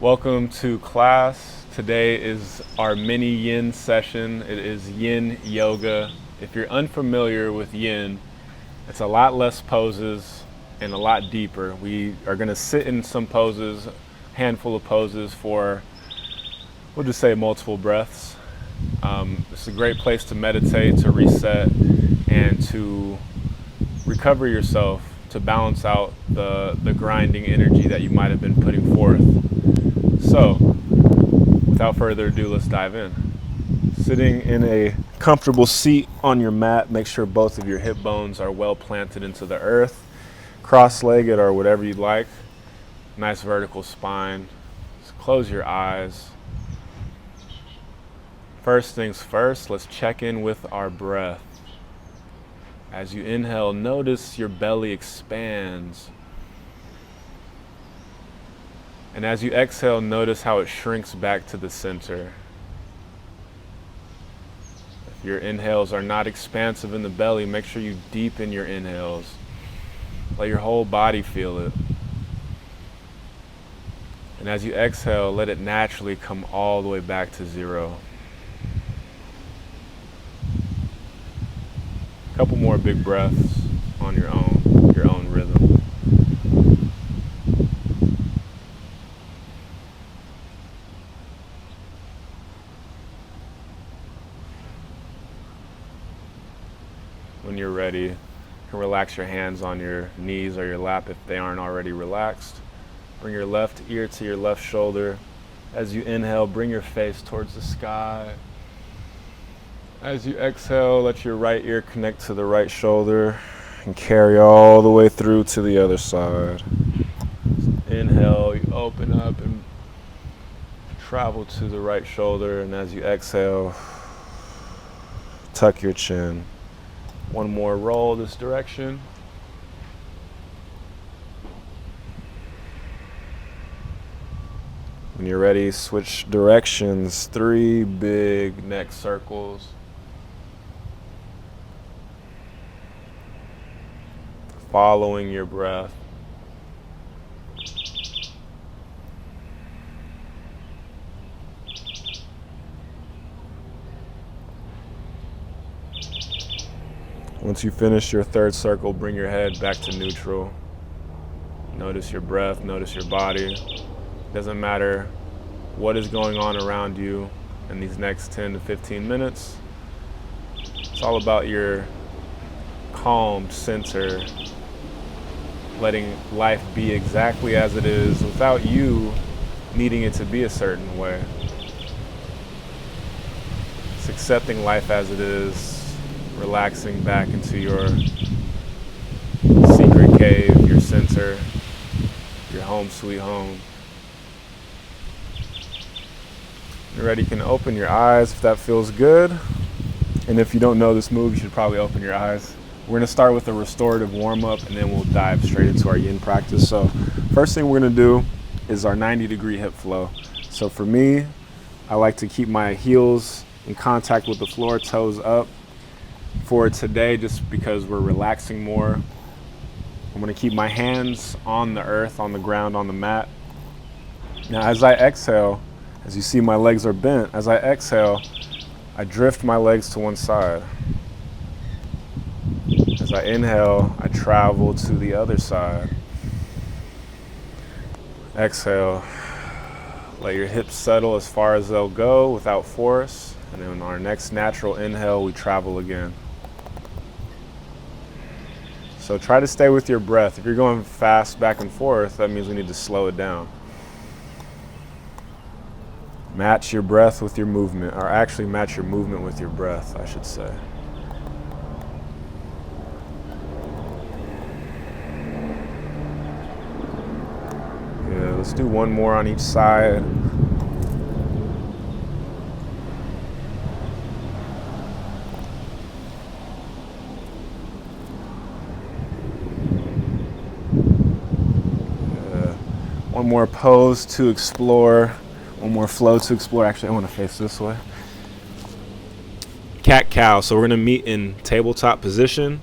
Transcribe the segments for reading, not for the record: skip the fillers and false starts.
Welcome to class. Today is our mini yin session. It is yin yoga. If you're unfamiliar with yin, it's a lot less poses and a lot deeper. We are going to sit in some poses, handful of poses for, we'll just say, multiple breaths. It's a great place to meditate, to reset, and to recover yourself, to balance out the grinding energy that you might have been putting forth. So, without further ado, let's dive in. Sitting in a comfortable seat on your mat, make sure both of your hip bones are well planted into the earth, cross-legged or whatever you'd like. Nice vertical spine. Just close your eyes. First things first, let's check in with our breath. As you inhale, notice your belly expands. And as you exhale, notice how it shrinks back to the center. If your inhales are not expansive in the belly, make sure you deepen your inhales. Let your whole body feel it. And as you exhale, let it naturally come all the way back to zero. A couple more big breaths on your own rhythm. When you're ready, you can relax your hands on your knees or your lap if they aren't already relaxed. Bring your left ear to your left shoulder. As you inhale, bring your face towards the sky. As you exhale, let your right ear connect to the right shoulder and carry all the way through to the other side. Inhale, you open up and travel to the right shoulder, and as you exhale, tuck your chin. One more roll this direction. When you're ready, switch directions. 3 big neck circles. Following your breath. Once you finish your third circle, bring your head back to neutral. Notice your breath, notice your body. Doesn't matter what is going on around you in these next 10 to 15 minutes. It's all about your calm center, letting life be exactly as it is without you needing it to be a certain way. It's accepting life as it is. Relaxing back into your secret cave, your center, your home sweet home. You're ready, you can open your eyes if that feels good. And if you don't know this move, you should probably open your eyes. We're gonna start with a restorative warm-up and then we'll dive straight into our yin practice. So first thing we're gonna do is our 90-degree hip flow. So for me, I like to keep my heels in contact with the floor, toes up. For today, just because we're relaxing more, I'm going to keep my hands on the earth, on the ground, on the mat. Now, as I exhale, as you see my legs are bent, as I exhale, I drift my legs to one side. As I inhale, I travel to the other side. Exhale, let your hips settle as far as they'll go without force. And then on our next natural inhale, we travel again. So try to stay with your breath. If you're going fast back and forth, that means we need to slow it down. Match your breath with your movement, or actually match your movement with your breath, I should say. Yeah, let's do one more on each side. One more pose to explore, one more flow to explore. Actually, I want to face this way. Cat-cow, so we're gonna meet in tabletop position.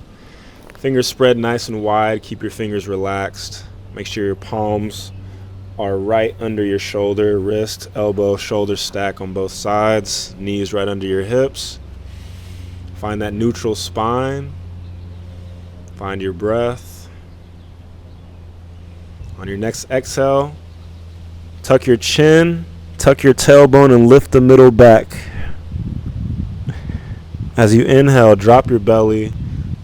Fingers spread nice and wide, keep your fingers relaxed. Make sure your palms are right under your shoulder, wrist, elbow, shoulder stack on both sides, knees right under your hips. Find that neutral spine. Find your breath. On your next exhale, tuck your chin, tuck your tailbone, and lift the middle back. As you inhale, drop your belly,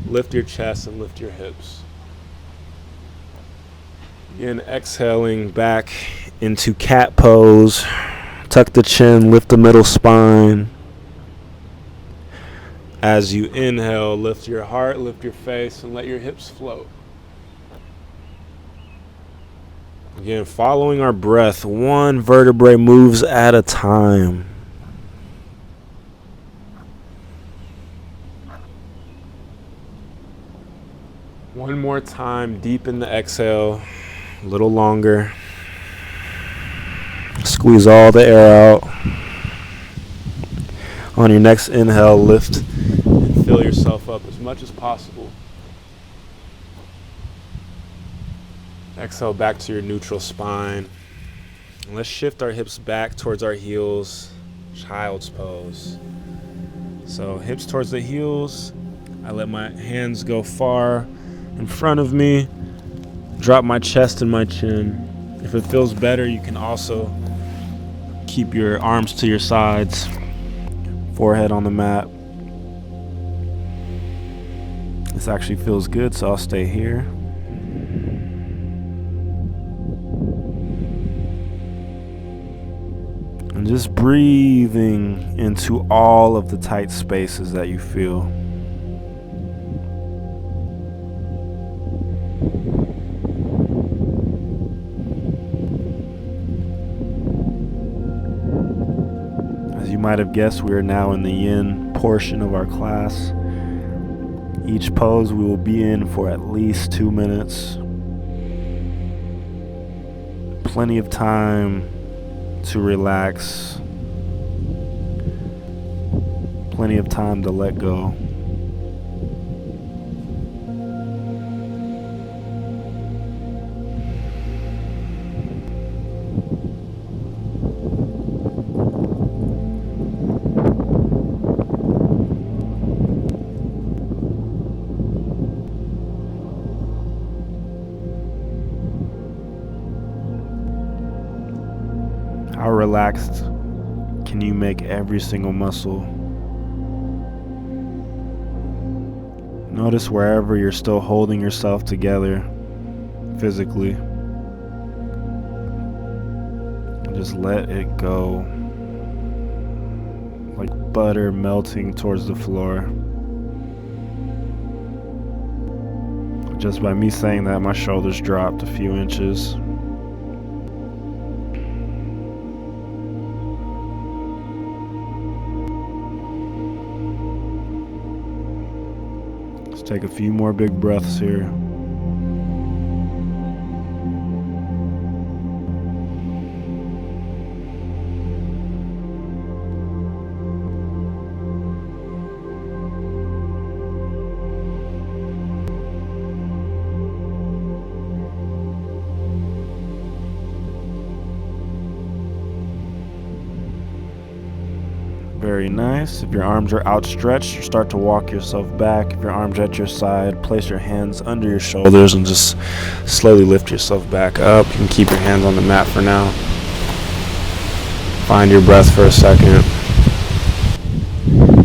lift your chest, and lift your hips. Again, exhaling back into cat pose. Tuck the chin, lift the middle spine. As you inhale, lift your heart, lift your face, and let your hips float. Again, following our breath, one vertebrae moves at a time. One more time, deepen the exhale, a little longer. Squeeze all the air out. On your next inhale, lift and fill yourself up as much as possible. Exhale back to your neutral spine. And let's shift our hips back towards our heels, child's pose. So hips towards the heels. I let my hands go far in front of me. Drop my chest and my chin. If it feels better, you can also keep your arms to your sides. Forehead on the mat. This actually feels good, so I'll stay here. And just breathing into all of the tight spaces that you feel. As you might have guessed, we are now in the yin portion of our class. Each pose we will be in for at least 2 minutes. Plenty of time to relax. Plenty of time to let go. How relaxed can you make every single muscle? Notice wherever you're still holding yourself together physically. Just let it go. Like butter melting towards the floor. Just by me saying that, my shoulders dropped a few inches. Take a few more big breaths here. Very nice. If your arms are outstretched, you start to walk yourself back. If your arms are at your side, place your hands under your shoulders and just slowly lift yourself back up. You can keep your hands on the mat for now. Find your breath for a second.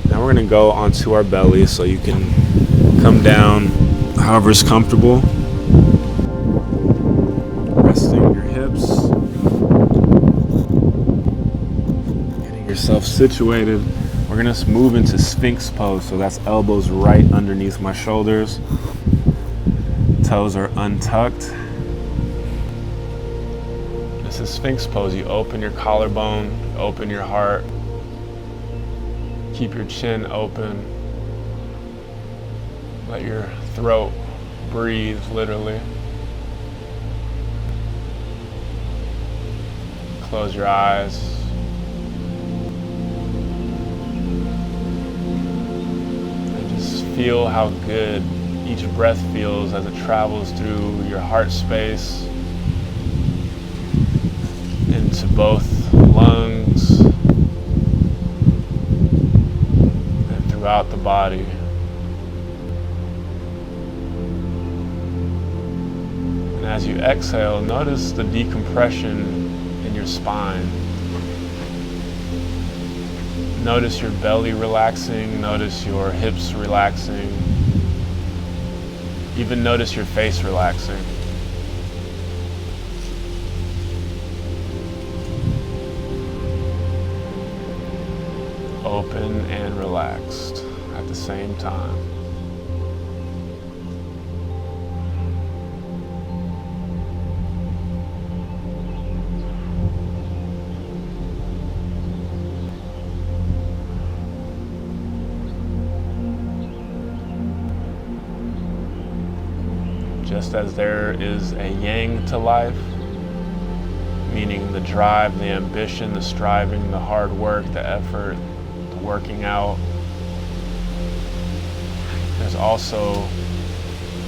Now we're going to go onto our belly, so you can come down however is comfortable. Resting your hips. Yourself situated. We're gonna move into Sphinx pose, so that's elbows right underneath my shoulders, toes are untucked. This is Sphinx pose. You open your collarbone, open your heart, keep your chin open, let your throat breathe, literally. Close your eyes. Feel how good each breath feels as it travels through your heart space, both lungs and throughout the body. And as you exhale, notice the decompression in your spine. Notice your belly relaxing, notice your hips relaxing, even notice your face relaxing. Open and relaxed at the same time. Just as there is a yang to life, meaning the drive, the ambition, the striving, the hard work, the effort, the working out, there's also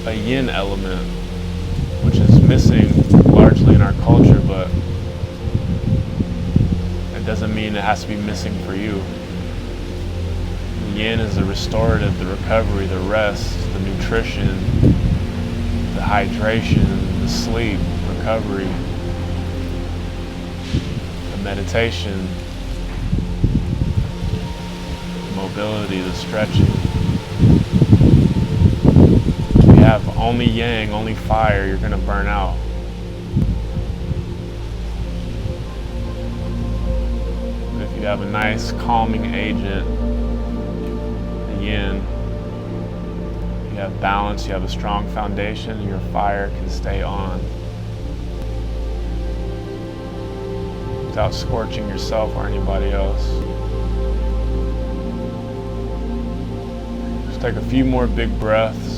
a yin element, which is missing largely in our culture, but it doesn't mean it has to be missing for you. Yin is the restorative, the recovery, the rest, the nutrition, the hydration, the sleep, recovery, the meditation, the mobility, the stretching. If you have only yang, only fire, you're going to burn out. But if you have a nice calming agent, the yin, you have balance, you have a strong foundation, your fire can stay on without scorching yourself or anybody else. Just take a few more big breaths.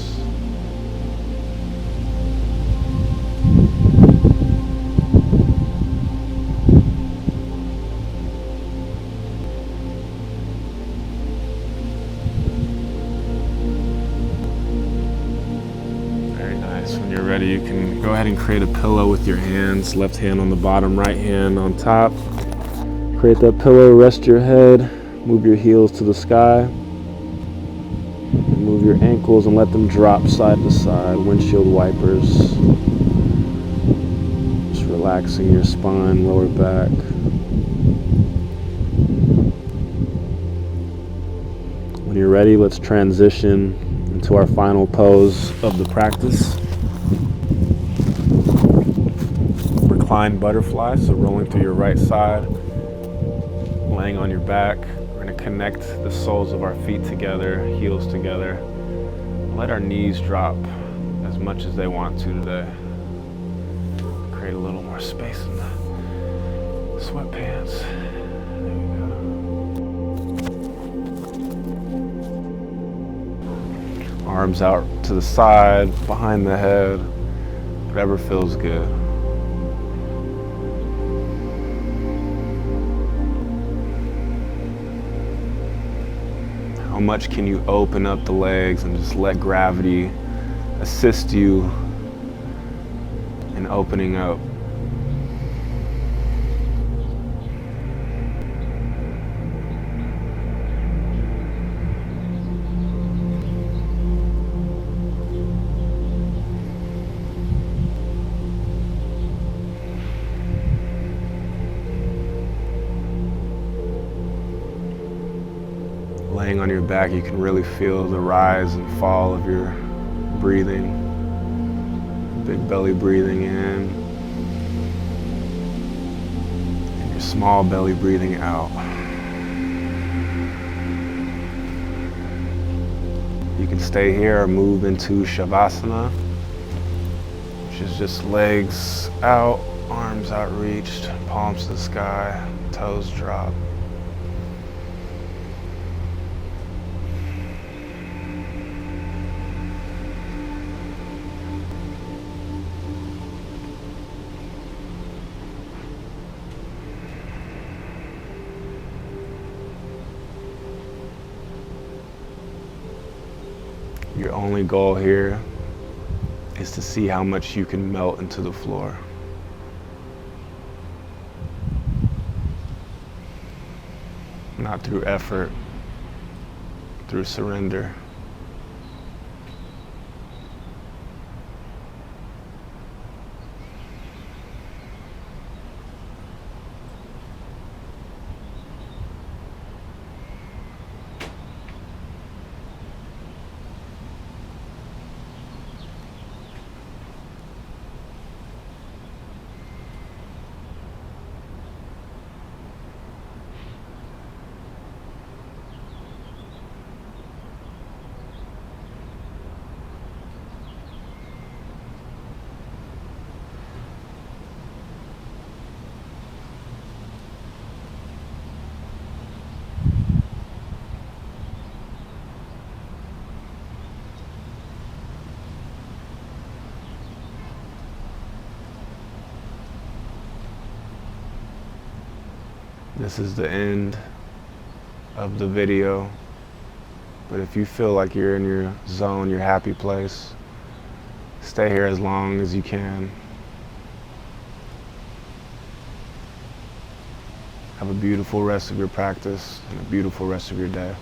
When you're ready, you can go ahead and create a pillow with your hands, left hand on the bottom, right hand on top. Create that pillow, rest your head, move your heels to the sky, move your ankles and let them drop side to side, windshield wipers. Just relaxing your spine, lower back. When you're ready, let's transition into our final pose of the practice. Reclined butterfly, so rolling through your right side, laying on your back. We're going to connect the soles of our feet together, heels together. Let our knees drop as much as they want to today. Create a little more space in the sweatpants. There we go. Arms out to the side, behind the head, whatever feels good. How much can you open up the legs and just let gravity assist you in opening up? Laying on your back, you can really feel the rise and fall of your breathing. Big belly breathing in, and your small belly breathing out. You can stay here or move into Shavasana, which is just legs out, arms outreached, palms to the sky, toes drop. Your only goal here is to see how much you can melt into the floor. not through effort, through surrender. This is the end of the video, but if you feel like you're in your zone, your happy place, stay here as long as you can. Have a beautiful rest of your practice and a beautiful rest of your day.